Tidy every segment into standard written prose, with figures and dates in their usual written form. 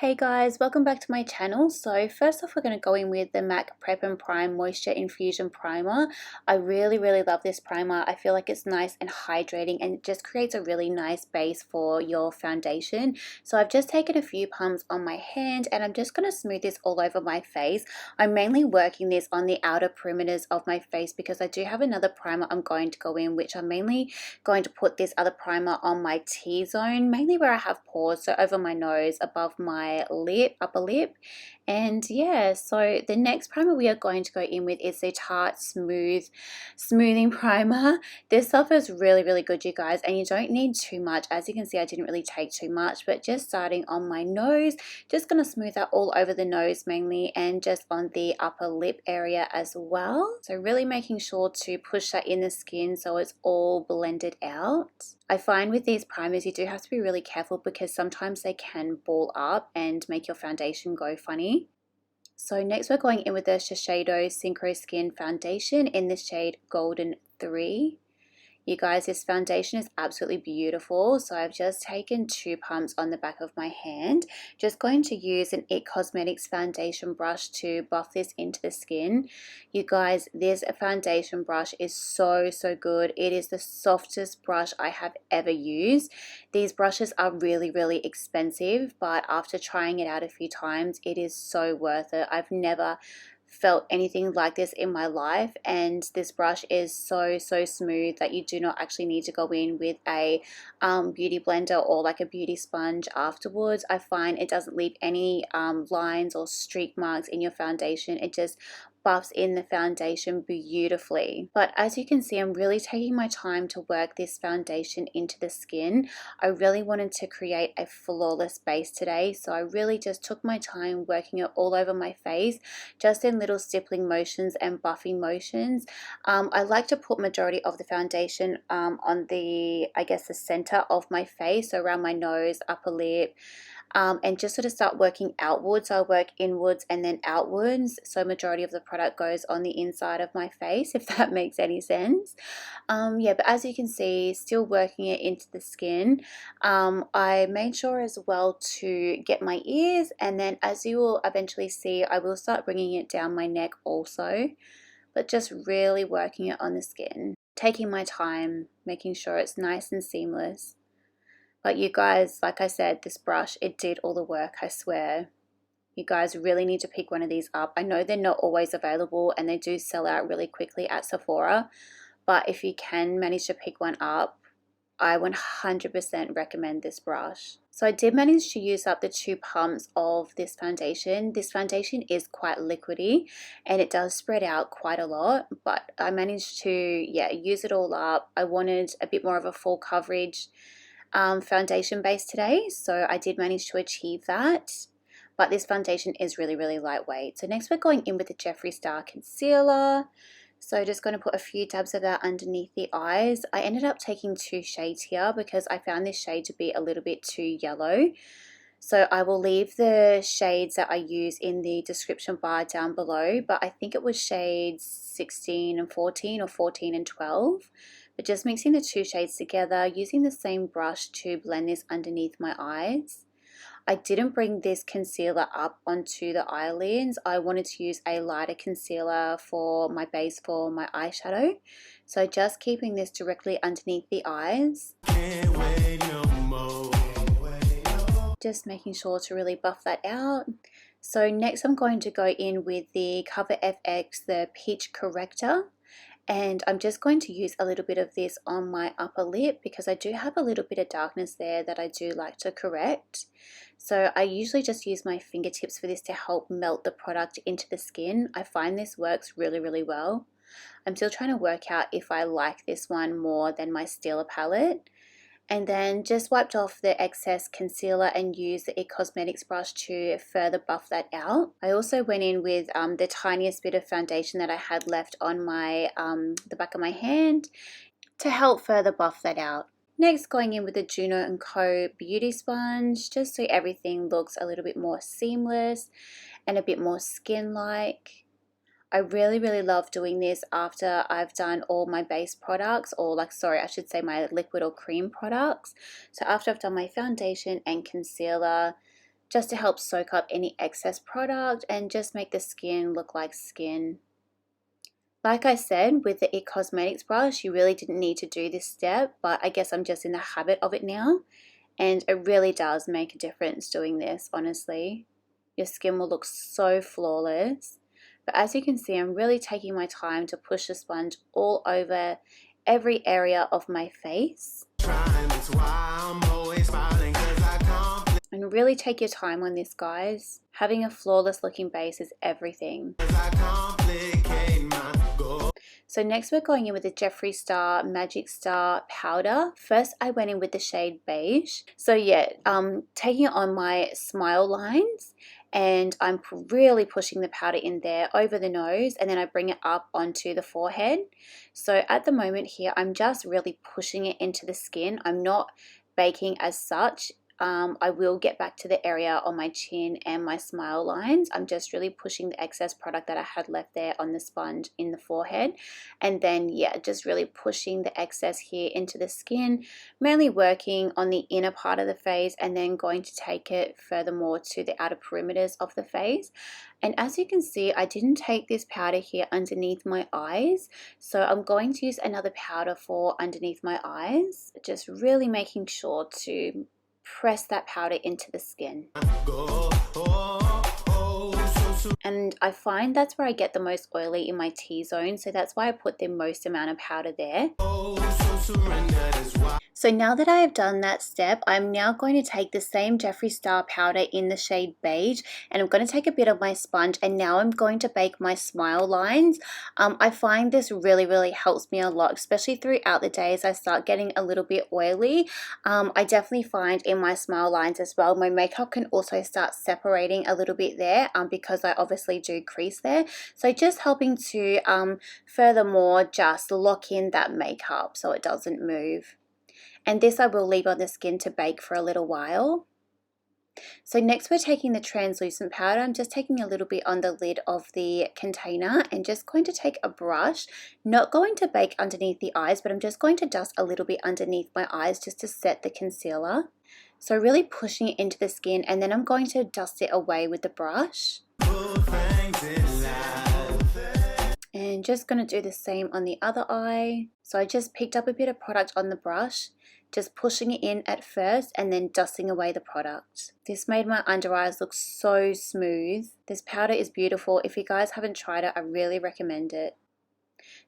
Hey guys, welcome back to my channel. So first off, we're going to go in with the MAC Prep and Prime Moisture Infusion Primer. I really love this primer. I feel like it's nice and hydrating and it just creates a really nice base for your foundation. So I've just taken a few pumps on my hand and I'm just going to smooth this all over my face. I'm mainly working this on the outer perimeters of my face because I do have another primer I'm going to go in, which I'm mainly going to put this other primer on my T-zone, mainly where I have pores, so over my nose, above my lip, upper lip. And yeah, so the next primer we are going to go in with is the Tarte Smoothing Primer. This stuff is really good, you guys, and you don't need too much. As you can see, I didn't really take too much, but just starting on my nose, just going to smooth that all over the nose mainly, and just on the upper lip area as well. So really making sure to push that in the skin so it's all blended out. I find with these primers you do have to be really careful because sometimes they can ball up and make your foundation go funny. So next we're going in with the SHISEIDO Synchro Skin Foundation in the shade Golden 3. You guys, this foundation is absolutely beautiful. So I've just taken 2 pumps on the back of my hand. Just going to use an IT Cosmetics foundation brush to buff this into the skin. You guys, this foundation brush is so good. It is the softest brush I have ever used. These brushes are really expensive, but after trying it out a few times, it is so worth it. I've never felt anything like this in my life, and this brush is so smooth that you do not actually need to go in with a beauty blender or like a beauty sponge afterwards. I find it doesn't leave any lines or streak marks in your foundation. It just buffs in the foundation beautifully. But as you can see, I'm really taking my time to work this foundation into the skin. I really wanted to create a flawless base today, so I really just took my time working it all over my face, just in little stippling motions and buffing motions. I like to put majority of the foundation on the, I guess, the center of my face, so around my nose, upper lip, and just sort of start working outwards. So I work inwards and then outwards, so majority of the product goes on the inside of my face, if that makes any sense. Yeah, but as you can see, still working it into the skin. I made sure as well to get my ears, and then as you will eventually see, I will start bringing it down my neck also, but just really working it on the skin, taking my time, making sure it's nice and seamless. But you guys, like I said, this brush, it did all the work, I swear. You guys really need to pick one of these up. I know they're not always available and they do sell out really quickly at Sephora, but if you can manage to pick one up, I 100% recommend this brush. So I did manage to use up the 2 pumps of this foundation. This foundation is quite liquidy and it does spread out quite a lot, but I managed to, yeah, use it all up. I wanted a bit more of a full coverage foundation base today, so I did manage to achieve that. But this foundation is really lightweight. So next we're going in with the Jeffree Star Concealer. So just going to put a few dabs of that underneath the eyes. I ended up taking 2 shades here because I found this shade to be a little bit too yellow. So I will leave the shades that I use in the description bar down below, but I think it was shades 16 and 14 or 14 and 12. But just mixing the 2 shades together, using the same brush to blend this underneath my eyes. I didn't bring this concealer up onto the eyelids. I wanted to use a lighter concealer for my base for my eyeshadow. So just keeping this directly underneath the eyes. Just making sure to really buff that out. So next I'm going to go in with the Cover FX, the Peach Corrector. And I'm just going to use a little bit of this on my upper lip because I do have a little bit of darkness there that I do like to correct. So I usually just use my fingertips for this to help melt the product into the skin. I find this works really well. I'm still trying to work out if I like this one more than my Stila palette. And then just wiped off the excess concealer and used the IT Cosmetics brush to further buff that out. I also went in with the tiniest bit of foundation that I had left on my the back of my hand to help further buff that out. Next, going in with the Juno & Co. Beauty Sponge, just so everything looks a little bit more seamless and a bit more skin-like. I really love doing this after I've done all my base products, or like, sorry, I should say my liquid or cream products. So after I've done my foundation and concealer, just to help soak up any excess product and just make the skin look like skin. Like I said, with the It Cosmetics brush, you really didn't need to do this step, but I guess I'm just in the habit of it now. And it really does make a difference doing this, honestly. Your skin will look so flawless. But as you can see, I'm really taking my time to push the sponge all over every area of my face. And really take your time on this, guys. Having a flawless looking base is everything. So next we're going in with the Jeffree Star Magic Star powder. First I went in with the shade Beige. So yeah, taking it on my smile lines, and I'm really pushing the powder in there over the nose, and then I bring it up onto the forehead. So at the moment here, I'm just really pushing it into the skin. I'm not baking as such. I will get back to the area on my chin and my smile lines. I'm just really pushing the excess product that I had left there on the sponge in the forehead. And then, yeah, just really pushing the excess here into the skin, mainly working on the inner part of the face, and then going to take it furthermore to the outer perimeters of the face. And as you can see, I didn't take this powder here underneath my eyes. So I'm going to use another powder for underneath my eyes, just really making sure to press that powder into the skin. And I find that's where I get the most oily in my T-zone, so that's why I put the most amount of powder there. So now that I have done that step, I'm now going to take the same Jeffree Star powder in the shade Beige, and I'm going to take a bit of my sponge, and now I'm going to bake my smile lines. I find this really helps me a lot, especially throughout the day as I start getting a little bit oily. I definitely find in my smile lines as well, my makeup can also start separating a little bit there because I obviously do crease there. So just helping to furthermore just lock in that makeup so it doesn't move. And this I will leave on the skin to bake for a little while. So next we're taking the translucent powder. I'm just taking a little bit on the lid of the container and just going to take a brush, not going to bake underneath the eyes, but I'm just going to dust a little bit underneath my eyes just to set the concealer. So really pushing it into the skin, and then I'm going to dust it away with the brush. And just going to do the same on the other eye. So I just picked up a bit of product on the brush, just pushing it in at first and then dusting away the product. This made my under eyes look so smooth. This powder is beautiful. If you guys haven't tried it, I really recommend it.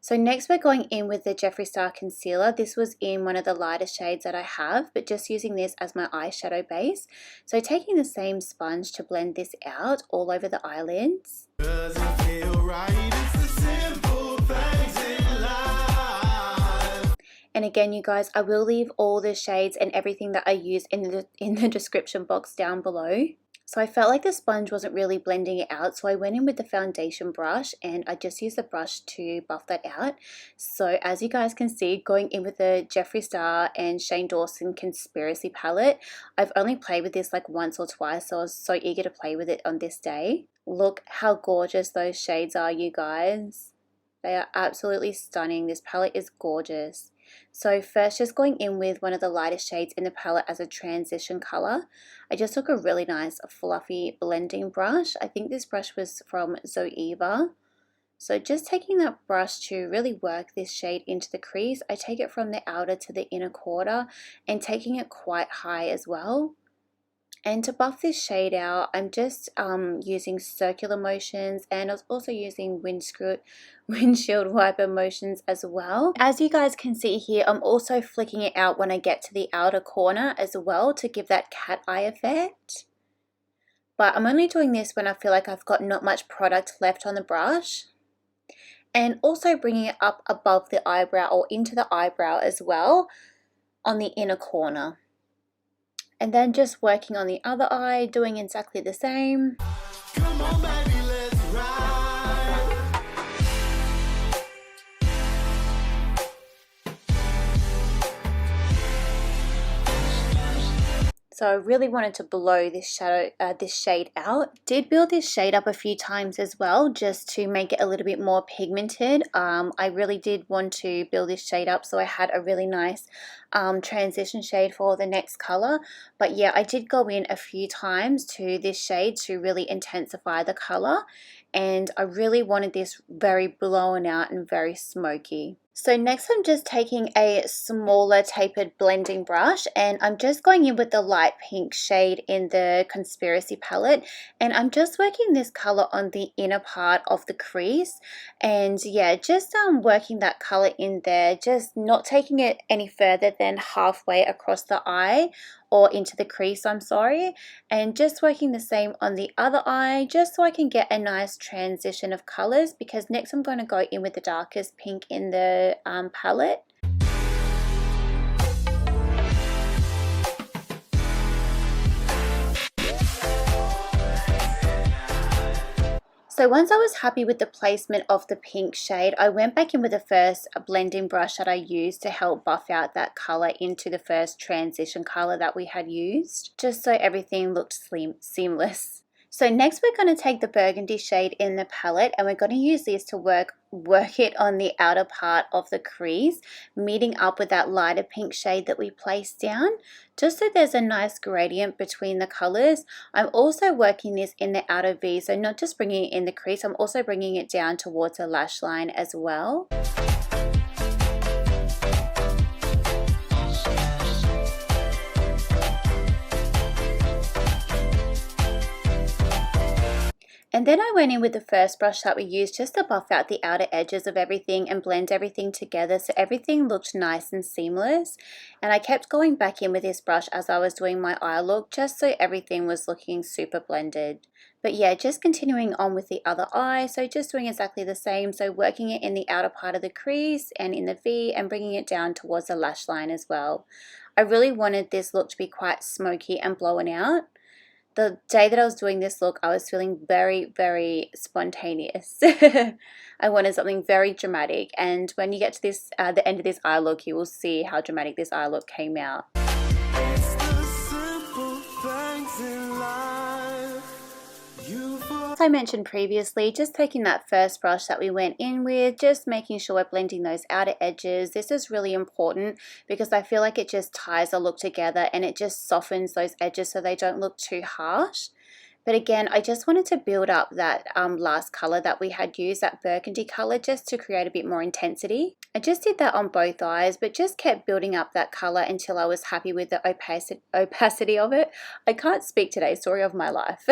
So next we're going in with the Jeffree Star concealer. This was in one of the lighter shades that I have, but just using this as my eyeshadow base. So taking the same sponge to blend this out all over the eyelids. Doesn't feel right, it's the simple things in life. And again, you guys, I will leave all the shades and everything that I use in the description box down below. So I felt like the sponge wasn't really blending it out, so I went in with the foundation brush and I just used the brush to buff that out. So as you guys can see, going in with the Jeffree Star and Shane Dawson Conspiracy palette, I've only played with this like once or twice, so I was so eager to play with it on this day. Look how gorgeous those shades are, you guys. They are absolutely stunning. This palette is gorgeous. So first, just going in with one of the lightest shades in the palette as a transition color. I just took a really nice fluffy blending brush. I think this brush was from Zoeva. So just taking that brush to really work this shade into the crease. I take it from the outer to the inner quarter and taking it quite high as well. And to buff this shade out, I'm just using circular motions, and I was also using windshield wiper motions as well. As you guys can see here, I'm also flicking it out when I get to the outer corner as well to give that cat eye effect. But I'm only doing this when I feel like I've got not much product left on the brush. And also bringing it up above the eyebrow or into the eyebrow as well on the inner corner. And then just working on the other eye, doing exactly the same. Come on, baby, let's ride. so I really wanted to blow this shade out. Did build this shade up a few times as well, just to make it a little bit more pigmented. I really did want to build this shade up so I had a really nice transition shade for the next color. But yeah, I did go in a few times to this shade to really intensify the color, and I really wanted this very blown out and very smoky. So next I'm just taking a smaller tapered blending brush, and I'm just going in with the light pink shade in the Conspiracy palette, and I'm just working this color on the inner part of the crease. And yeah, just working that color in there, just not taking it any further than halfway across the eye, or into the crease, I'm sorry, and just working the same on the other eye, just so I can get a nice transition of colors, because next I'm going to go in with the darkest pink in the palette. So once I was happy with the placement of the pink shade, I went back in with the first blending brush that I used to help buff out that color into the first transition color that we had used, just so everything looked seamless. So next we're going to take the burgundy shade in the palette, and we're going to use this to work it on the outer part of the crease, meeting up with that lighter pink shade that we placed down, just so there's a nice gradient between the colors. I'm also working this in the outer V, so not just bringing it in the crease, I'm also bringing it down towards the lash line as well. And then I went in with the first brush that we used just to buff out the outer edges of everything and blend everything together so everything looked nice and seamless. And I kept going back in with this brush as I was doing my eye look, just so everything was looking super blended. But yeah, just continuing on with the other eye, so just doing exactly the same, so working it in the outer part of the crease and in the V, and bringing it down towards the lash line as well. I really wanted this look to be quite smoky and blown out. The day that I was doing this look, I was feeling very, very spontaneous. I wanted something very dramatic, and when you get to this, the end of this eye look, you will see how dramatic this eye look came out. It's the simple things in life. As I mentioned previously, just taking that first brush that we went in with, just making sure we're blending those outer edges. This is really important because I feel like it just ties the look together and it just softens those edges so they don't look too harsh. But again, I just wanted to build up that last color that we had used, that burgundy color, just to create a bit more intensity. I just did that on both eyes, but just kept building up that color until I was happy with the opacity of it. I can't speak today, story of my life.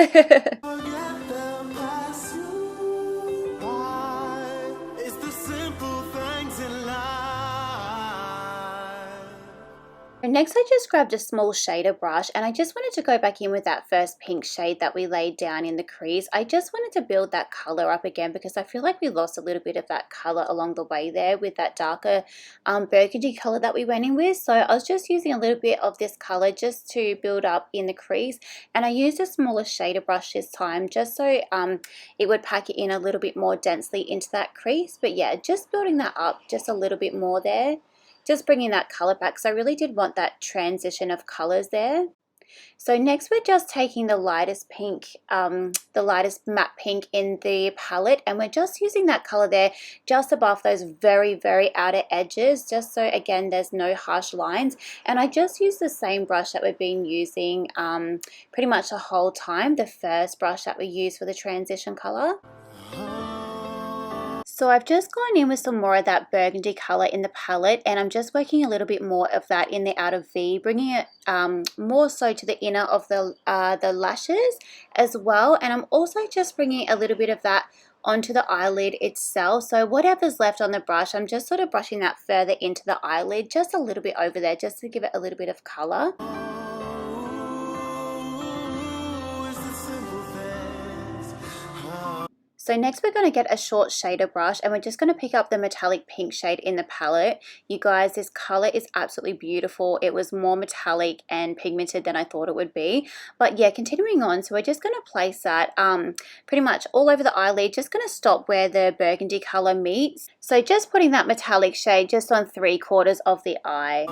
And next I just grabbed a small shader brush, and I just wanted to go back in with that first pink shade that we laid down in the crease. I just wanted to build that color up again because I feel like we lost a little bit of that color along the way there with that darker burgundy color that we went in with. So I was just using a little bit of this color just to build up in the crease, and I used a smaller shader brush this time just so it would pack it in a little bit more densely into that crease. But yeah, just building that up just a little bit more there. Just bringing that color back because I really did want that transition of colors there. So next we're just taking the lightest pink, the lightest matte pink in the palette, and we're just using that color there just above those very, very outer edges, just so again there's no harsh lines. And I just used the same brush that we've been using pretty much the whole time, the first brush that we used for the transition color. So I've just gone in with some more of that burgundy color in the palette, and I'm just working a little bit more of that in the outer V, bringing it more so to the inner of the lashes as well. And I'm also just bringing a little bit of that onto the eyelid itself. So whatever's left on the brush, I'm just sort of brushing that further into the eyelid, just a little bit over there, just to give it a little bit of color. So next we're going to get a short shader brush, and we're just going to pick up the metallic pink shade in the palette. You guys, this color is absolutely beautiful. It was more metallic and pigmented than I thought it would be. But yeah, continuing on, so we're just going to place that pretty much all over the eyelid, just going to stop where the burgundy color meets. So just putting that metallic shade just on 3/4 of the eye.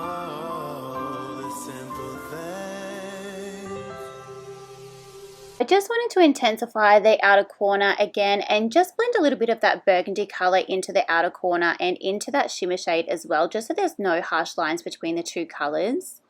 I just wanted to intensify the outer corner again and just blend a little bit of that burgundy color into the outer corner and into that shimmer shade as well, just so there's no harsh lines between the two colors.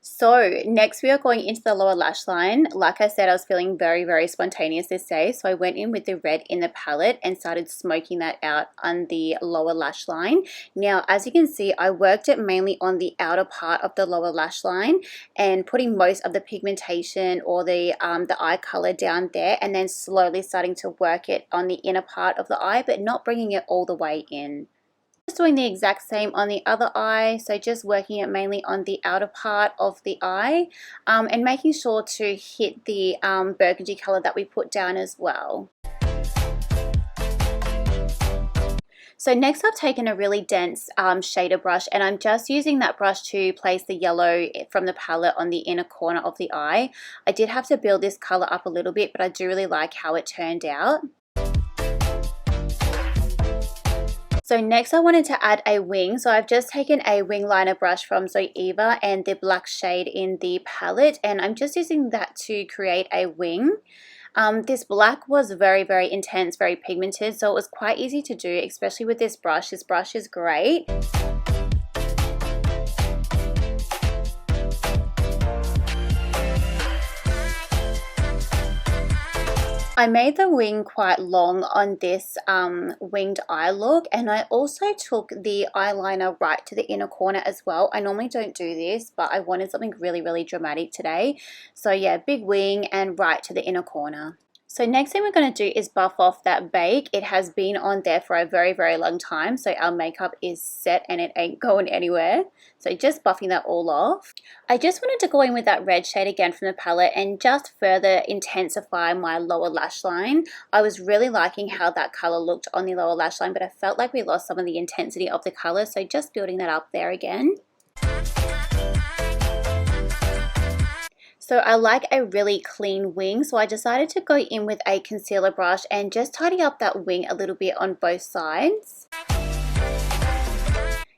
So next we are going into the lower lash line. Like I said, I was feeling very spontaneous this day, so I went in with the red in the palette and started smoking that out on the lower lash line. Now, as you can see, I worked it mainly on the outer part of the lower lash line and putting most of the pigmentation or the eye color down there, and then slowly starting to work it on the inner part of the eye, but not bringing it all the way in. Just doing the exact same on the other eye, so just working it mainly on the outer part of the eye and making sure to hit the burgundy color that we put down as well. So next I've taken a really dense shader brush, and I'm just using that brush to place the yellow from the palette on the inner corner of the eye. I did have to build this color up a little bit, but I do really like how it turned out. So next I wanted to add a wing, so I've just taken a wing liner brush from Zoeva and the black shade in the palette, and I'm just using that to create a wing. This black was very intense, very pigmented, so it was quite easy to do, especially with this brush. This brush is great. I made the wing quite long on this winged eye look, and I also took the eyeliner right to the inner corner as well. I normally don't do this, but I wanted something really dramatic today. So yeah, big wing and right to the inner corner. So next thing we're going to do is buff off that Beige. It has been on there for a very long time, so our makeup is set and it ain't going anywhere. So just buffing that all off. I just wanted to go in with that red shade again from the palette and just further intensify my lower lash line. I was really liking how that color looked on the lower lash line, but I felt like we lost some of the intensity of the color, so just building that up there again. So I like a really clean wing, so I decided to go in with a concealer brush and just tidy up that wing a little bit on both sides.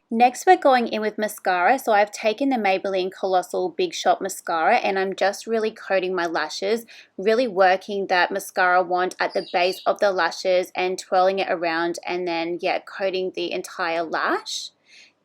Next we're going in with mascara, so I've taken the Maybelline Colossal Big Shot Mascara and I'm just really coating my lashes, really working that mascara wand at the base of the lashes and twirling it around, and then yeah, coating the entire lash.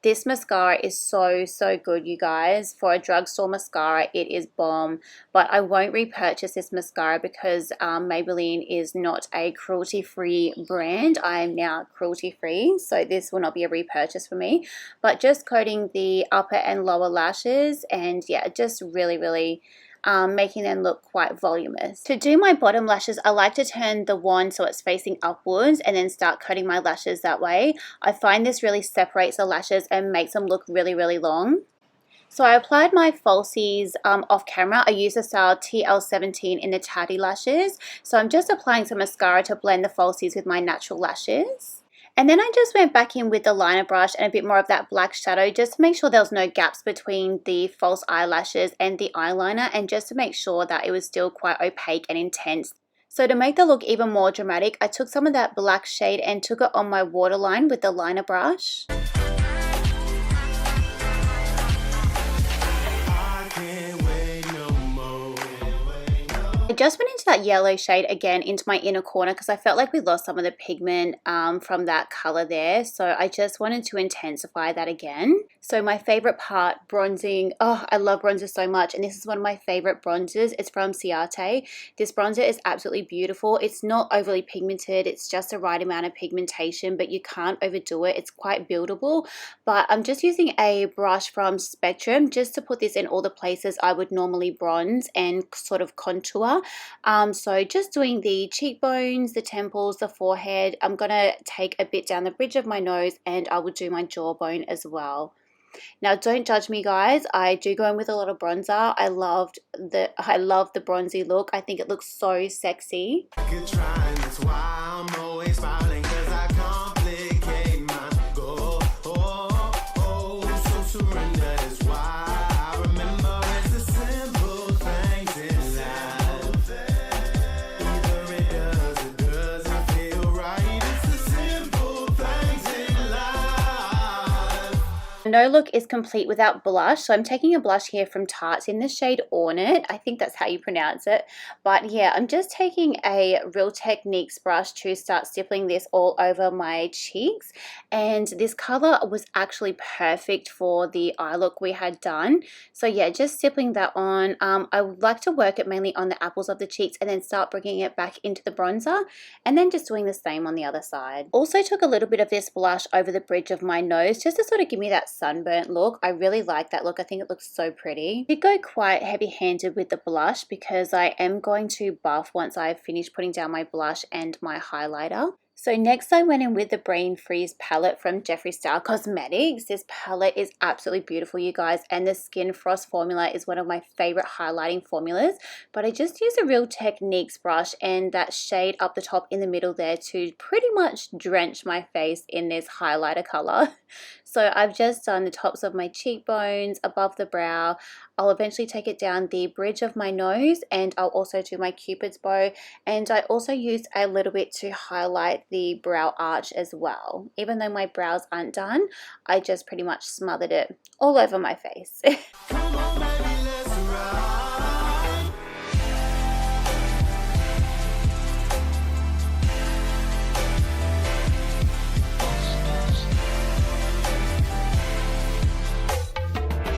This mascara is so good, you guys. For a drugstore mascara, it is bomb. But I won't repurchase this mascara because Maybelline is not a cruelty-free brand. I am now cruelty-free, so this will not be a repurchase for me. But just coating the upper and lower lashes, and yeah, just really making them look quite voluminous. To do my bottom lashes, I like to turn the wand so it's facing upwards and then start coating my lashes that way. I find this really separates the lashes and makes them look really long. So I applied my falsies off camera. I used the style TL17 in the Tatti lashes. So I'm just applying some mascara to blend the falsies with my natural lashes. And then I just went back in with the liner brush and a bit more of that black shadow just to make sure there was no gaps between the false eyelashes and the eyeliner, and just to make sure that it was still quite opaque and intense. So to make the look even more dramatic, I took some of that black shade and took it on my waterline with the liner brush. I just went into that yellow shade again into my inner corner because I felt like we lost some of the pigment from that color there. So I just wanted to intensify that again. So my favorite part, bronzing. Oh, I love bronzer so much, and this is one of my favorite bronzers. It's from Ciate. This bronzer is absolutely beautiful. It's not overly pigmented. It's just the right amount of pigmentation, but you can't overdo it. It's quite buildable. But I'm just using a brush from Spectrum just to put this in all the places I would normally bronze and sort of contour. So just doing the cheekbones, the temples, the forehead. I'm going to take a bit down the bridge of my nose, and I will do my jawbone as well. Now don't judge me, guys. I do go in with a lot of bronzer. I love the bronzy look. I think it looks so sexy. No look is complete without blush, so I'm taking a blush here from Tarte in the shade Ornate. I think that's how you pronounce it. But yeah, I'm just taking a Real Techniques brush to start stippling this all over my cheeks. And this color was actually perfect for the eye look we had done. So yeah, just stippling that on. I would like to work it mainly on the apples of the cheeks and then start bringing it back into the bronzer. And then just doing the same on the other side. Also took a little bit of this blush over the bridge of my nose just to sort of give me that sunburnt look. I really like that look. I think it looks so pretty. I did go quite heavy-handed with the blush because I am going to buff once I've finished putting down my blush and my highlighter. So next I went in with the Brainfreeze palette from Jeffree Star Cosmetics. This palette is absolutely beautiful, you guys, and the Skin Frost formula is one of my favorite highlighting formulas. But I just used a Real Techniques brush and that shade up the top in the middle there to pretty much drench my face in this highlighter color. So I've just done the tops of my cheekbones, above the brow. I'll eventually take it down the bridge of my nose, and I'll also do my Cupid's bow. And I also used a little bit to highlight the brow arch as well. Even though my brows aren't done, I just pretty much smothered it all over my face. Come on, baby, let's ride.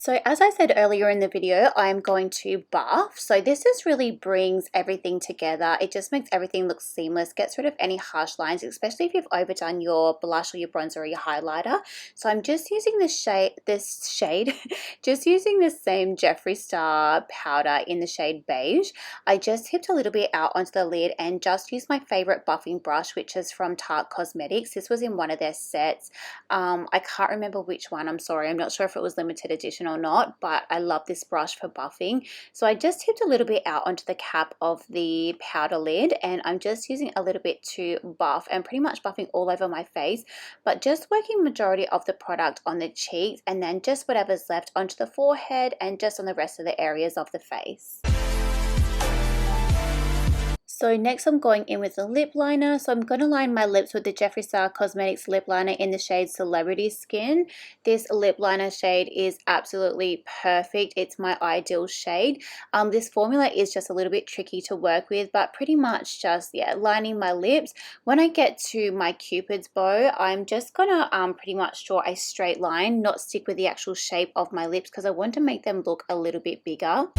So as I said earlier in the video, I'm going to buff. So this just really brings everything together. It just makes everything look seamless, gets rid of any harsh lines, especially if you've overdone your blush or your bronzer or your highlighter. So I'm just using just using the same Jeffree Star powder in the shade Beige. I just tipped a little bit out onto the lid and just used my favorite buffing brush, which is from Tarte Cosmetics. This was in one of their sets. I can't remember which one, I'm sorry. I'm not sure if it was limited edition or not, but I love this brush for buffing. So I just tipped a little bit out onto the cap of the powder lid, and I'm just using a little bit to buff and pretty much buffing all over my face, but just working majority of the product on the cheeks and then just whatever's left onto the forehead and just on the rest of the areas of the face. So next I'm going in with a lip liner. So I'm going to line my lips with the Jeffree Star Cosmetics lip liner in the shade Celebrity Skin. This lip liner shade is absolutely perfect. It's my ideal shade. This formula is just a little bit tricky to work with, but pretty much just, yeah, lining my lips. When I get to my Cupid's bow, I'm just going to pretty much draw a straight line, not stick with the actual shape of my lips because I want to make them look a little bit bigger.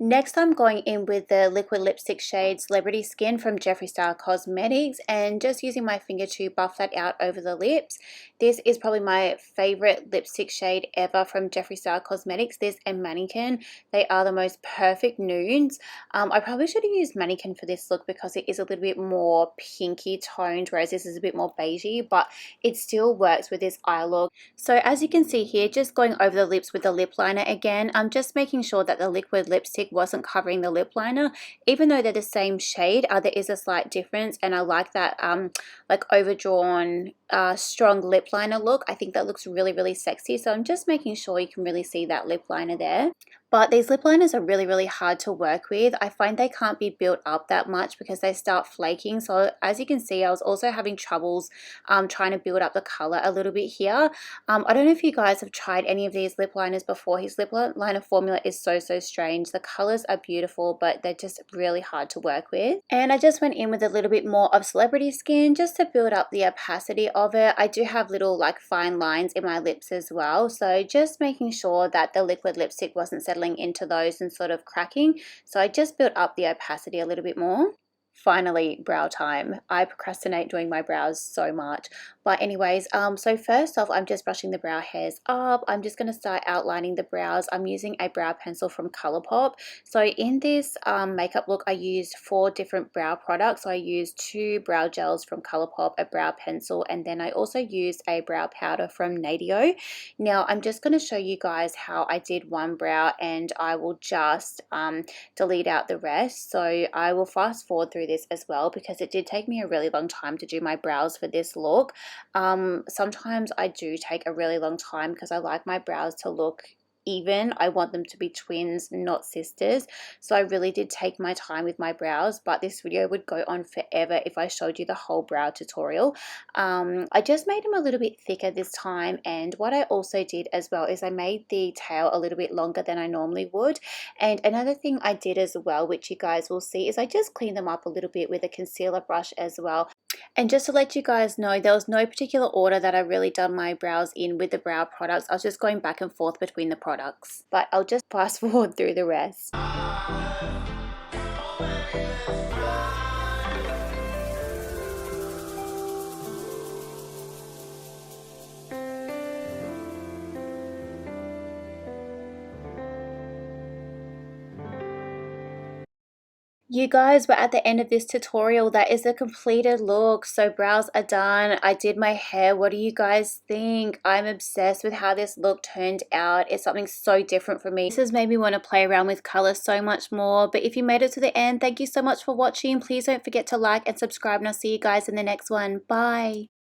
Next, I'm going in with the liquid lipstick shade Celebrity Skin from Jeffree Star Cosmetics and just using my finger to buff that out over the lips. This is probably my favorite lipstick shade ever from Jeffree Star Cosmetics. This and Mannequin. They are the most perfect nudes. I probably should have used Mannequin for this look because it is a little bit more pinky toned, whereas this is a bit more beigey, but it still works with this eye look. So as you can see here, just going over the lips with the lip liner again, I'm just making sure that the liquid lipstick wasn't covering the lip liner. Even though they're the same shade, there is a slight difference, and I like that like overdrawn strong lip liner look. I think that looks really, really sexy. So I'm just making sure you can really see that lip liner there. But these lip liners are really, really hard to work with. I find they can't be built up that much because they start flaking. So as you can see, I was also having troubles trying to build up the color a little bit here. I don't know if you guys have tried any of these lip liners before. His lip liner formula is so, so strange. The colors are beautiful, but they're just really hard to work with. And I just went in with a little bit more of Celebrity Skin just to build up the opacity of it. I do have little like fine lines in my lips as well. So just making sure that the liquid lipstick wasn't settling into those and sort of cracking. So I just built up the opacity a little bit more. Finally, brow time. I procrastinate doing my brows so much. But anyways, so first off, I'm just brushing the brow hairs up. I'm just going to start outlining the brows. I'm using a brow pencil from Colourpop. So in this makeup look, I used 4 different brow products. So I used 2 brow gels from Colourpop, a brow pencil, and then I also used a brow powder from Natio. Now, I'm just going to show you guys how I did one brow, and I will just delete out the rest. So I will fast forward through this as well because it did take me a really long time to do my brows for this look. Sometimes I do take a really long time because I like my brows to look even. I want them to be twins, not sisters. So I really did take my time with my brows, but this video would go on forever if I showed you the whole brow tutorial. I just made them a little bit thicker this time, and what I also did as well is I made the tail a little bit longer than I normally would. And another thing I did as well, which you guys will see, is I just cleaned them up a little bit with a concealer brush as well. And just to let you guys know, there was no particular order that I really done my brows in with the brow products. I was just going back and forth between the products. But I'll just fast forward through the rest. You guys, we're at the end of this tutorial. That is a completed look. So brows are done. I did my hair. What do you guys think? I'm obsessed with how this look turned out. It's something so different for me. This has made me want to play around with color so much more. But if you made it to the end, thank you so much for watching. Please don't forget to like and subscribe, and I'll see you guys in the next one. Bye.